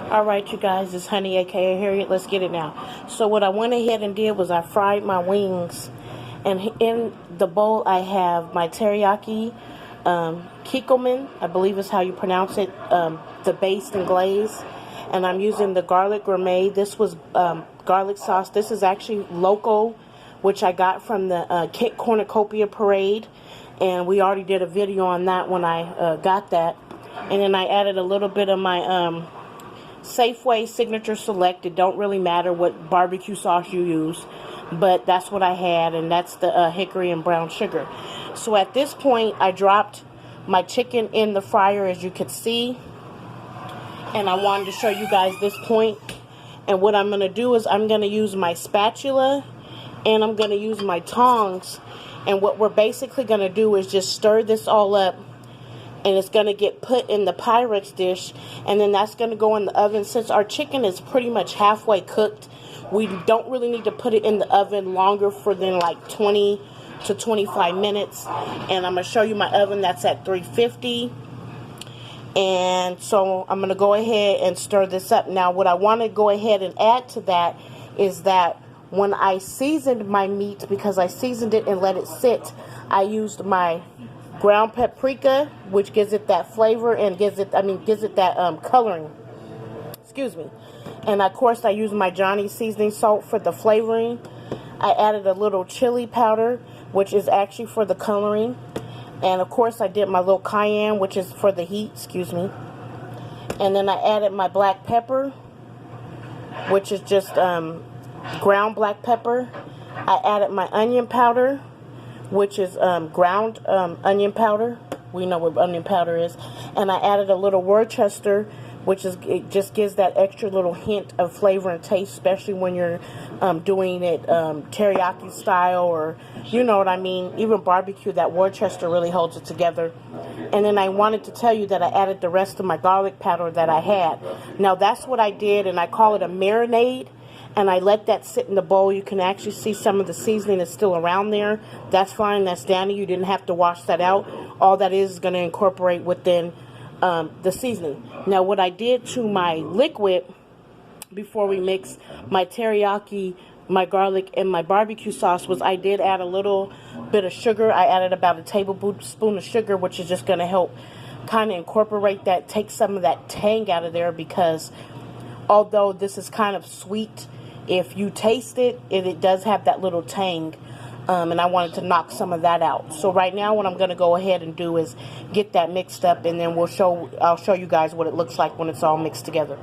Alright, you guys, it's Honey, aka Harriet. Let's get it now. So what I went ahead and did was I fried my wings. And in the bowl I have my teriyaki, kikkoman, I believe is how you pronounce it, the based and glaze. And I'm using the garlic gourmet. This was garlic sauce. This is actually local, which I got from the Kit Cornucopia Parade. And we already did a video on that when I got that. And then I added a little bit of my Safeway Signature Select. It don't really matter what barbecue sauce you use, but that's what I had, and that's the hickory and brown sugar. So at this point, I dropped my chicken in the fryer, as you could see, and I wanted to show you guys this point. And what I'm going to do is I'm going to use my spatula, and I'm going to use my tongs, and what we're basically going to do is just stir this all up. And it's going to get put in the Pyrex dish, and then that's going to go in the oven. Since our chicken is pretty much halfway cooked, we don't really need to put it in the oven longer for than like 20 to 25 minutes. And I'm going to show you my oven that's at 350. And so I'm going to go ahead and stir this up. Now what I want to go ahead and add to that is that when I seasoned my meat, because I seasoned it and let it sit, I used my ground paprika, which gives it that flavor and gives it that coloring. Excuse me. And of course I use my Johnny seasoning salt for the flavoring. I added a little chili powder, which is actually for the coloring. And of course I did my little cayenne, which is for the heat, excuse me. And then I added my black pepper, which is just ground black pepper. I added my onion powder, which is ground onion powder. We know what onion powder is. And I added a little Worcester, which is, it just gives that extra little hint of flavor and taste, especially when you're doing it teriyaki style, or you know what I mean, even barbecue. That Worcester really holds it together. And then I wanted to tell you that I added the rest of my garlic powder that I had. Now that's what I did, and I call it a marinade. And I let that sit in the bowl. You can actually see some of the seasoning is still around there. That's fine. That's Danny. You didn't have to wash that out. All that is going to incorporate within the seasoning. Now, what I did to my liquid before we mix my teriyaki, my garlic, and my barbecue sauce was I did add a little bit of sugar. I added about a tablespoon of sugar, which is just going to help kind of incorporate that, take some of that tang out of there, because although this is kind of sweet, if you taste it, it does have that little tang, and I wanted to knock some of that out. So right now what I'm going to go ahead and do is get that mixed up, and then I'll show you guys what it looks like when it's all mixed together.